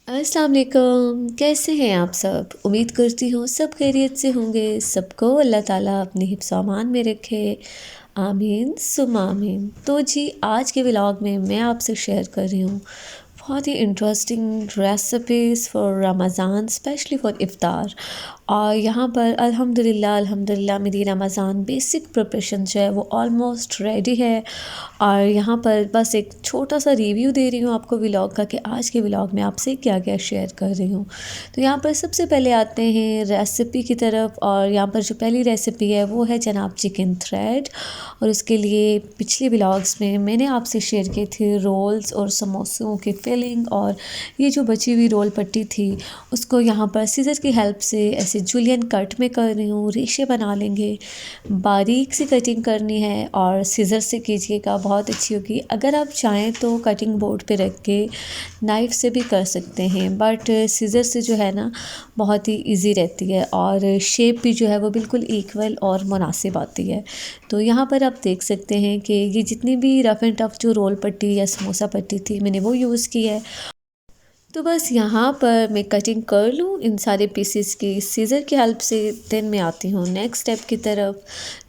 अस्सलाम वालेकुम, कैसे हैं आप सब? उम्मीद करती हूँ सब खैरियत से होंगे। सबको अल्लाह ताला अपने हिफ्ज़ अमान में रखे। आमीन सुम्मा आमीन। तो जी आज के व्लॉग में मैं आपसे शेयर कर रही हूँ बहुत ही interesting recipes for Ramzan, specially for iftar. और यहाँ पर अल्हम्दुलिल्लाह मेरी रमज़ान बेसिक प्रिपरेशन जो है वो ऑलमोस्ट रेडी है। और यहाँ पर बस एक छोटा सा रिव्यू दे रही हूँ आपको व्लॉग का कि आज के व्लॉग में आपसे क्या क्या शेयर कर रही हूँ। तो यहाँ पर सबसे पहले आते हैं रेसिपी की तरफ। और यहाँ पर जो पहली रेसिपी है वो है जनाब चिकन थ्रेड। और उसके लिए पिछले व्लॉग्स में मैंने आपसे शेयर किए थे रोल्स और समोसों की फिलिंग। और ये जो बची हुई रोल पट्टी थी उसको यहाँ पर सीज़र की हेल्प से ऐसे जूलियन कट में कर रही हूँ। रेशे बना लेंगे, बारीक सी कटिंग करनी है और सीज़र से कीजिएगा, बहुत अच्छी होगी। अगर आप चाहें तो कटिंग बोर्ड पे रख के नाइफ़ से भी कर सकते हैं, बट सीज़र से जो है ना बहुत ही इजी रहती है और शेप भी जो है वो बिल्कुल इक्वल और मुनासिब आती है। तो यहाँ पर आप देख सकते हैं कि ये जितनी भी रफ़ एंड टफ़ जो रोल पट्टी या समोसा पट्टी थी मैंने वो यूज़ की है। तो बस यहाँ पर मैं कटिंग कर लूँ इन सारे पीसेस की सीज़र की हेल्प से। देन मैं आती हूँ नेक्स्ट स्टेप की तरफ।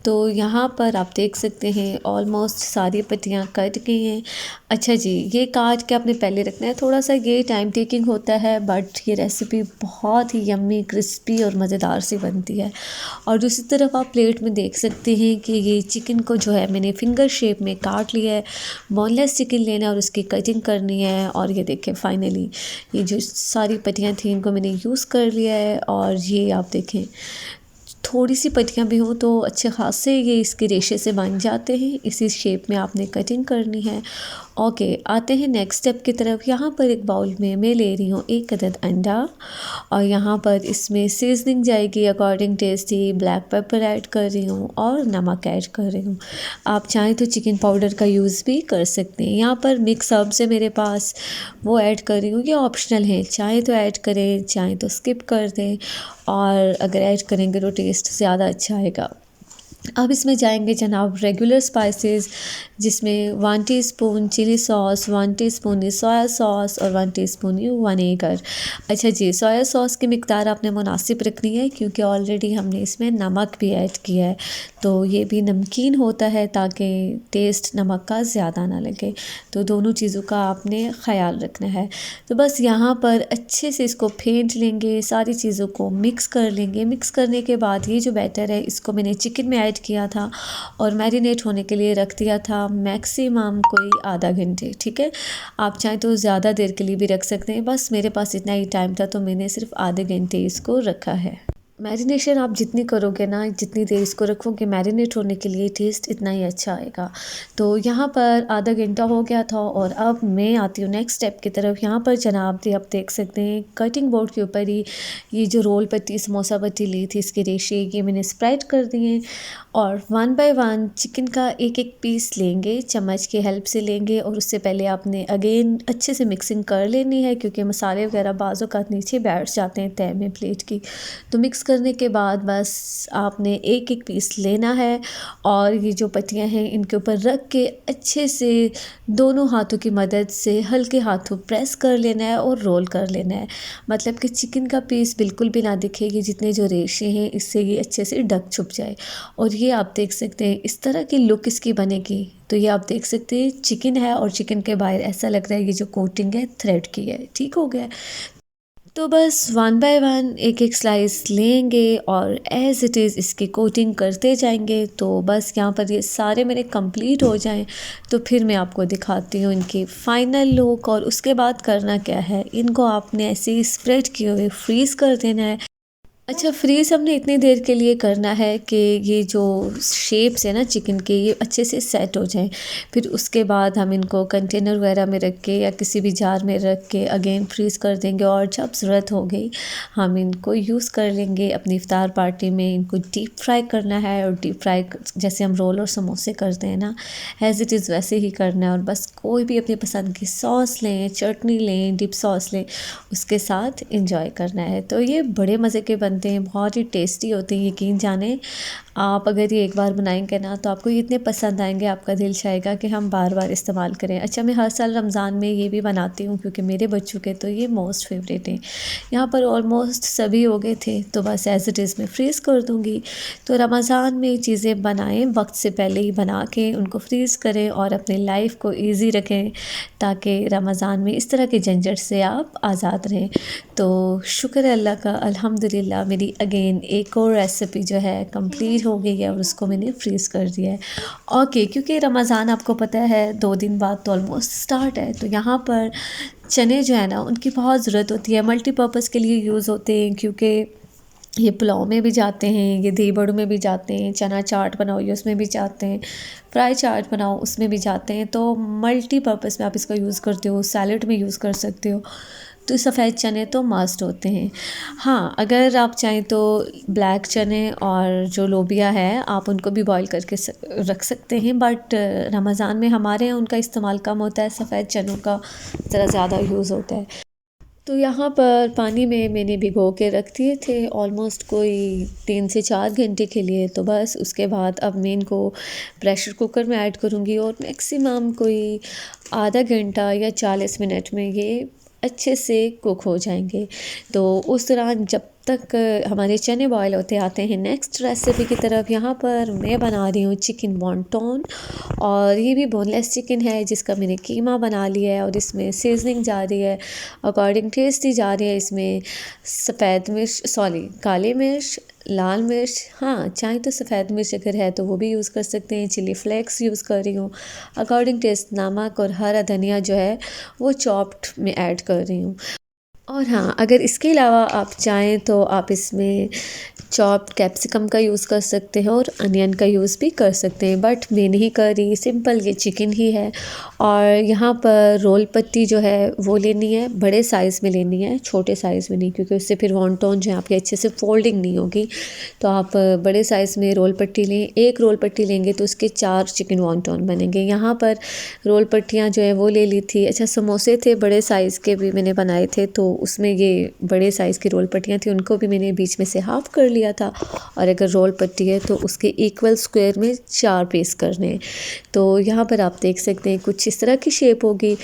तो यहाँ पर आप देख सकते हैं ऑलमोस्ट सारी पट्टियाँ कट गई हैं। अच्छा जी, ये काट के आपने पहले रखना है, थोड़ा सा ये टाइम टेकिंग होता है बट ये रेसिपी बहुत ही यम्मी क्रिस्पी और मज़ेदार सी बनती है। और दूसरी तरफ आप प्लेट में देख सकते हैं कि ये चिकन को जो है मैंने फिंगर शेप में काट लिया है। बोनलेस चिकन लेना है और उसकी कटिंग करनी है। और ये देखें फाइनली ये जो सारी पत्तियाँ थी इनको मैंने यूज़ कर लिया है। और ये आप देखें थोड़ी सी पत्तियाँ भी हों तो अच्छे खासे ये इसके रेशे से बन जाते हैं। इसी शेप में आपने कटिंग करनी है। ओके, आते हैं नेक्स्ट स्टेप की तरफ। यहाँ पर एक बाउल में मैं ले रही हूँ 1 अदद अंडा। और यहाँ पर इसमें सीजनिंग जाएगी अकॉर्डिंग टेस्ट ही। ब्लैक पेपर ऐड कर रही हूँ और नमक ऐड कर रही हूँ। आप चाहें तो चिकन पाउडर का यूज़ भी कर सकते हैं। यहाँ पर मिक्स हर्ब्स है मेरे पास, वो ऐड कर रही हूँ। ये ऑप्शनल है, चाहे तो ऐड करें चाहे तो स्किप कर दें। और अगर ऐड करेंगे तो टेस्ट ज़्यादा अच्छा आएगा। अब इसमें जाएंगे जनाब रेगुलर स्पाइसेस, जिसमें 1 teaspoon chili sauce, 1 teaspoon soya sauce और 1 टीस्पून विनेगर। अच्छा जी, सोया सॉस की मिकदार आपने मुनासिब रखनी है क्योंकि ऑलरेडी हमने इसमें नमक भी ऐड किया है, तो ये भी नमकीन होता है ताकि टेस्ट नमक का ज़्यादा ना लगे। तो दोनों चीज़ों का आपने ख़याल रखना है। तो बस यहाँ पर अच्छे से इसको फेंट लेंगे, सारी चीज़ों को मिक्स कर लेंगे। मिक्स करने के बाद ये जो बैटर है इसको मैंने चिकन में ऐड किया था और मैरिनेट होने के लिए रख दिया था मैक्सिमम कोई आधा घंटे। ठीक है, आप चाहें तो ज़्यादा देर के लिए भी रख सकते हैं, बस मेरे पास इतना ही टाइम था तो मैंने सिर्फ आधे घंटे इसको रखा है। मैरिनेशन आप जितनी करोगे ना, जितनी देर इसको रखोगे मैरिनेट होने के लिए, टेस्ट इतना ही अच्छा आएगा। तो यहाँ पर आधा घंटा हो गया था और अब मैं आती हूँ नेक्स्ट स्टेप की तरफ। यहाँ पर जनाब जी आप देख सकते हैं कटिंग बोर्ड के ऊपर ही ये जो रोल पट्टी समोसा पट्टी ली थी इसके रेशे ये मैंने स्प्रेड कर दिए। और 1 बाय 1 चिकन का एक एक पीस लेंगे, चम्मच की हेल्प से लेंगे। और उससे पहले आपने अगेन अच्छे से मिक्सिंग कर लेनी है क्योंकि मसाले वगैरह बाज़ों का नीचे बैठ जाते हैं तह में प्लेट की। तो मिक्स करने के बाद बस आपने एक एक पीस लेना है और ये जो पत्तियां हैं इनके ऊपर रख के अच्छे से दोनों हाथों की मदद से हल्के हाथों प्रेस कर लेना है और रोल कर लेना है। मतलब कि चिकन का पीस बिल्कुल भी ना दिखे, ये जितने जो रेशे हैं इससे ये अच्छे से ढक छुप जाए। और ये आप देख सकते हैं इस तरह की लुक इसकी बनेगी। तो ये आप देख सकते हैं चिकन है और चिकन के बाहर ऐसा लग रहा है ये जो कोटिंग है थ्रेड की है। ठीक हो गया। तो बस 1 बाय 1 एक एक स्लाइस लेंगे और एज़ इट इज़ इसकी कोटिंग करते जाएंगे। तो बस यहाँ पर ये सारे मेरे कंप्लीट हो जाएं तो फिर मैं आपको दिखाती हूँ इनकी फ़ाइनल लुक। और उसके बाद करना क्या है, इनको आपने ऐसे ही स्प्रेड किए हुए फ्रीज़ कर देना है। अच्छा, फ्रीज़ हमने इतनी देर के लिए करना है कि ये जो शेप्स है ना चिकन के ये अच्छे से सेट हो जाएं। फिर उसके बाद हम इनको कंटेनर वगैरह में रख के या किसी भी जार में रख के अगेन फ्रीज़ कर देंगे। और जब ज़रूरत हो गई हम इनको यूज़ कर लेंगे अपनी इफ्तार पार्टी में। इनको डीप फ्राई करना है और डीप फ्राई जैसे हम रोल और समोसे करते हैं ना, एज़ इट इज़ वैसे ही करना है। और बस कोई भी अपनी पसंद की सॉस लें, चटनी लें, डिप सॉस लें, उसके साथ इंजॉय करना है। तो ये बड़े मज़े के बनते हैं, बहुत ही टेस्टी होते हैं, यकीन जाने आप अगर ये एक बार बनाएंगे ना तो आपको ये इतने पसंद आएंगे, आपका दिल चाहेगा कि हम बार बार इस्तेमाल करें। अच्छा, मैं हर साल रमज़ान में ये भी बनाती हूँ क्योंकि मेरे बच्चों के तो ये मोस्ट फेवरेट हैं। यहाँ पर ऑलमोस्ट सभी हो गए थे तो बस एज़ इट इज़ मैं फ्रीज़ कर दूँगी। तो रमज़ान में चीज़ें बनाएं, वक्त से पहले ही बना के उनको फ्रीज़ करें और अपनी लाइफ को ईजी रखें ताकि रमज़ान में इस तरह के झंझट से आप आज़ाद रहें। तो शुक्र है अल्लाह का, अल्हम्दुलिल्लाह मेरी अगेन एक और रेसिपी जो है कंप्लीट हो गई है और उसको मैंने फ्रीज़ कर दिया है। ओके, क्योंकि रमज़ान आपको पता है 2 दिन बाद तो ऑलमोस्ट स्टार्ट है, तो यहाँ पर चने जो है ना उनकी बहुत ज़रूरत होती है, मल्टीपर्पज़ के लिए यूज़ होते हैं क्योंकि ये पुलाव में भी जाते हैं, ये दही बड़ों में भी जाते हैं, चना चाट बनाओ ये उसमें भी जाते हैं, फ्राई चाट बनाओ उसमें भी जाते हैं। तो मल्टीपर्पज़ में आप इसका यूज़ करते हो, सैलड में यूज़ कर सकते हो। तो सफ़ेद चने तो मस्ट होते हैं। हाँ, अगर आप चाहें तो ब्लैक चने और जो लोबिया है आप उनको भी बॉईल करके रख सकते हैं, बट रमज़ान में हमारे यहाँ उनका इस्तेमाल कम होता है, सफ़ेद चनों का ज़रा ज़्यादा यूज़ होता है। तो यहाँ पर पानी में मैंने भिगो के रख दिए थे ऑलमोस्ट कोई 3 से 4 घंटे के लिए। तो बस उसके बाद अब मैं इनको प्रेशर कुकर में ऐड करूँगी और मैक्सिमम कोई आधा घंटा या 40 मिनट में ये अच्छे से कुक हो जाएंगे। तो उस दौरान जब तक हमारे चने बॉयल होते आते हैं नेक्स्ट रेसिपी की तरफ। यहाँ पर मैं बना रही हूँ चिकन वॉन्टॉन और ये भी बोनलेस चिकन है जिसका मैंने कीमा बना लिया है और इसमें सीजनिंग जा रही है अकॉर्डिंग टेस्ट ही जा रही है। इसमें सफ़ेद मिर्च, सॉरी काली मिर्च, लाल मिर्च, हाँ चाहे तो सफ़ेद मिर्च अगर है तो वो भी यूज़ कर सकते हैं, चिली फ्लेक्स यूज़ कर रही हूँ, अकॉर्डिंग टेस्ट नमक और हरा धनिया जो है वो चॉप्ड में ऐड कर रही हूँ। और हाँ, अगर इसके अलावा आप चाहें तो आप इसमें चॉप्ड कैप्सिकम का यूज़ कर सकते हैं और अनियन का यूज़ भी कर सकते हैं, बट मैं नहीं कर रही, सिंपल ये चिकन ही है। और यहाँ पर रोल पत्ती जो है वो लेनी है, बड़े साइज़ में लेनी है, छोटे साइज़ में नहीं, क्योंकि उससे फिर वॉन्टॉन जो है आपके अच्छे से फोल्डिंग नहीं होगी। तो आप बड़े साइज़ में रोल पट्टी लें, एक रोल पट्टी लेंगे तो उसके 4 चिकन वॉन्टॉन बनेंगे। यहाँ पर रोल पट्टियाँ जो है वो ले ली थी। अच्छा, समोसे थे बड़े साइज़ के भी मैंने बनाए थे, तो उसमें ये बड़े साइज़ की रोल पट्टियाँ थी, उनको भी मैंने बीच में से हाफ़ कर लिया था। और अगर रोल पट्टी है तो उसके इक्वल स्क्वायर में 4 पीस करने हैं। तो यहाँ पर आप देख सकते हैं कुछ इस तरह की शेप होगी।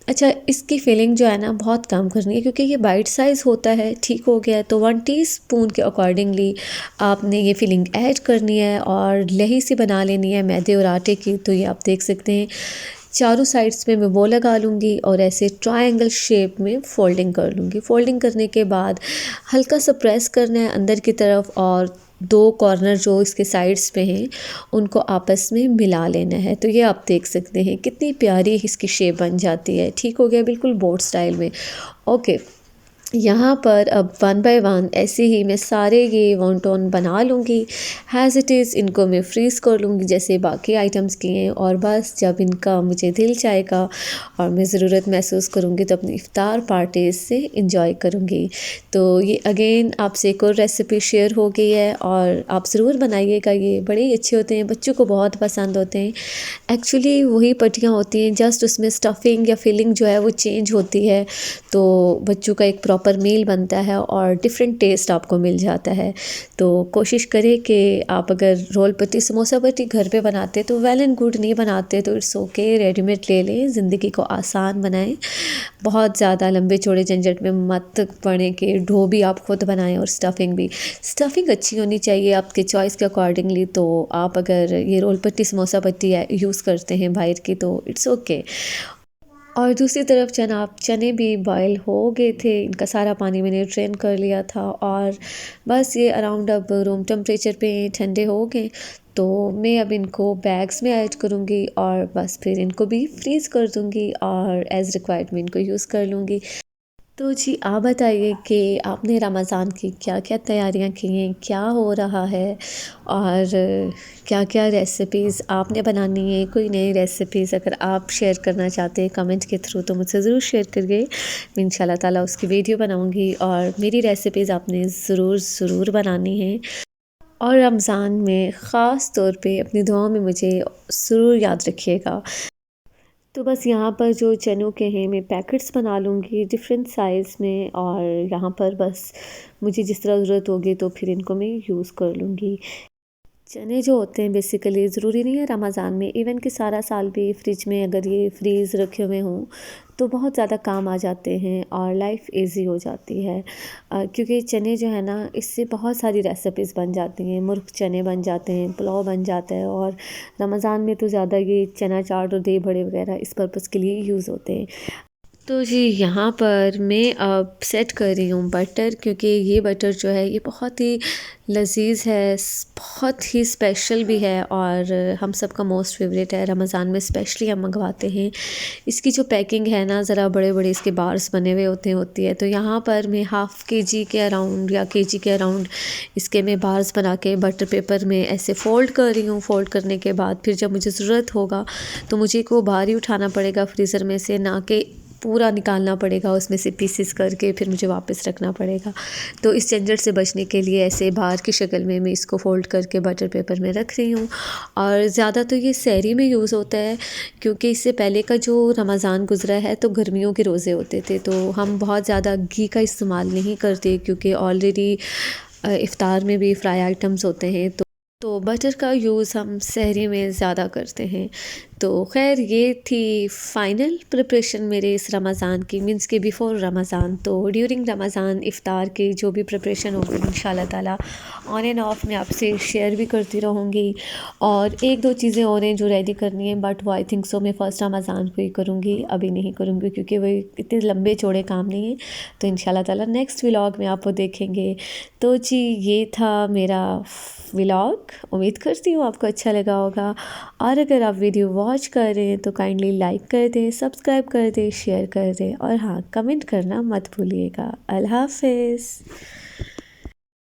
अच्छा, इसकी फिलिंग जो है ना बहुत कम करनी है क्योंकि ये बाइट साइज़ होता है, ठीक हो गया। तो 1 टीस्पून के अकॉर्डिंगली आपने ये फिलिंग ऐड करनी है और लही सी बना लेनी है मैदे और आटे की। तो ये आप देख सकते हैं चारों साइड्स में मैं वो लगा लूँगी और ऐसे ट्रायंगल शेप में फ़ोल्डिंग कर लूँगी। फ़ोल्डिंग करने के बाद हल्का सा प्रेस करना है अंदर की तरफ और 2 कॉर्नर जो इसके साइड्स पे हैं उनको आपस में मिला लेना है। तो ये आप देख सकते हैं कितनी प्यारी इसकी शेप बन जाती है। ठीक हो गया, बिल्कुल बोट स्टाइल में। ओके, यहाँ पर अब 1 बाय 1 ऐसे ही मैं सारे ये वॉन्टॉन बना लूँगी। हैज़ इट इज़ इनको मैं फ्रीज़ कर लूँगी जैसे बाकी आइटम्स किए हैं, और बस जब इनका मुझे दिल चाहेगा और मैं ज़रूरत महसूस करूँगी तो अपनी इफ़्तार पार्टी से इंजॉय करूँगी। तो ये अगेन आपसे एक और रेसिपी शेयर हो गई है और आप ज़रूर बनाइएगा, ये बड़े ही अच्छे होते हैं, बच्चों को बहुत पसंद होते हैं। एक्चुअली वही पट्टियाँ होती हैं, जस्ट उसमें स्टफिंग या फिलिंग जो है वो चेंज होती है, तो बच्चों का एक प्रॉपर मील बनता है और डिफरेंट टेस्ट आपको मिल जाता है। तो कोशिश करें कि आप अगर रोल पट्टी, समोसा पट्टी घर पे बनाते तो वेल एंड गुड, नहीं बनाते तो इट्स ओके, रेडीमेड ले लें, ज़िंदगी को आसान बनाएं। बहुत ज़्यादा लंबे चौड़े झंझट में मत पड़े कि डो भी आप खुद बनाएं और स्टफिंग भी। स्टफिंग अच्छी होनी चाहिए आपके चॉइस के अकॉर्डिंगली। तो आप अगर ये रोल पट्टी, समोसा पट्टी यूज़ करते हैं बाहर की तो इट्स ओके। और दूसरी तरफ चने भी बॉयल हो गए थे, इनका सारा पानी मैंने ड्रेन कर लिया था और बस ये अराउंड अब रूम टेम्परेचर पे ठंडे हो गए। तो मैं अब इनको बैग्स में ऐड करूँगी और बस फिर इनको भी फ्रीज़ कर दूँगी और एज़ रिक्वायर्ड मैं इनको यूज़ कर लूँगी। तो जी आप बताइए कि आपने रमज़ान की क्या क्या तैयारियां की हैं, क्या हो रहा है और क्या क्या रेसिपीज़ आपने बनानी है। कोई नई रेसिपीज़ अगर आप शेयर करना चाहते हैं कमेंट के थ्रू तो मुझसे ज़रूर शेयर करिए, मैं इंशाल्लाह ताला उसकी वीडियो बनाऊंगी और मेरी रेसिपीज़ आपने ज़रूर ज़रूर बनानी है। और रमज़ान में ख़ास तौर पे अपनी दुआओं में मुझे ज़रूर याद रखिएगा। तो बस यहाँ पर जो चनों के हैं मैं पैकेट्स बना लूँगी डिफरेंट साइज़ में, और यहाँ पर बस मुझे जिस तरह ज़रूरत होगी तो फिर इनको मैं यूज़ कर लूँगी। चने जो होते हैं बेसिकली ज़रूरी नहीं है रमज़ान में, इवन कि सारा साल भी फ्रिज में अगर ये फ्रीज़ रखे हुए हों तो बहुत ज़्यादा काम आ जाते हैं और लाइफ इजी हो जाती है। क्योंकि चने जो है ना, इससे बहुत सारी रेसिपीज़ बन जाती हैं, मुर्ग चने बन जाते हैं, पुलाव बन जाता है, और रमज़ान में तो ज़्यादा ये चना चाट और दही बड़े वगैरह इस पर्पज़ के लिए यूज़ होते हैं। तो जी यहाँ पर मैं अब सेट कर रही हूँ बटर, क्योंकि ये बटर जो है ये बहुत ही लजीज है, बहुत ही स्पेशल भी है, और हम सब का मोस्ट फेवरेट है। रमज़ान में स्पेशली हम मंगवाते हैं। इसकी जो पैकिंग है ना, ज़रा बड़े बड़े इसके बार्स बने हुए होती है। तो यहाँ पर मैं हाफ़ केजी के अराउंड या केजी के अराउंड इसके मैं बार्स बना के बटर पेपर में ऐसे फ़ोल्ड कर रही हूँ। फ़ोल्ड करने के बाद फिर जब मुझे ज़रूरत होगा तो मुझे को बाहर ही उठाना पड़ेगा फ्रीज़र में से, ना कि पूरा निकालना पड़ेगा उसमें से पीसेस करके फिर मुझे वापस रखना पड़ेगा। तो इस झंझट से बचने के लिए ऐसे बाहर की शक्ल में मैं इसको फ़ोल्ड करके बटर पेपर में रख रही हूँ। और ज़्यादा तो ये सहरी में यूज़ होता है, क्योंकि इससे पहले का जो रमज़ान गुज़रा है तो गर्मियों के रोज़े होते थे, तो हम बहुत ज़्यादा घी का इस्तेमाल नहीं करते, क्योंकि ऑलरेडी इफ़्तार में भी फ्राई आइटम्स होते हैं। तो बटर का यूज़ हम सहरी में ज़्यादा करते हैं। तो खैर ये थी फ़ाइनल प्रिपरेशन मेरे इस रमज़ान की, मीन्स के बिफ़ोर रमज़ान। तो ड्यूरिंग रमज़ान इफ़्तार की जो भी प्रिपरेशन होगी इंशाल्लाह ताला ऑन एंड ऑफ मैं आपसे शेयर भी करती रहूँगी। और एक दो चीज़ें और हैं जो रेडी करनी है, बट वो आई थिंक सो मैं फ़र्स्ट रमज़ान को ही करूँगी, अभी नहीं करूँगी, क्योंकि वो इतने लंबे चौड़े काम नहीं हैं। तो इंशाल्लाह ताला नेक्स्ट व्लॉग में आप वो देखेंगे। तो जी ये था मेरा व्लॉग, उम्मीद करती हूँ आपको अच्छा लगा होगा। और अगर आप वीडियो वॉच कर रहे हैं तो काइंडली लाइक कर दें, सब्सक्राइब कर दें, शेयर कर दें, और हाँ, कमेंट करना मत भूलिएगा। अल्लाह हाफ़िज़।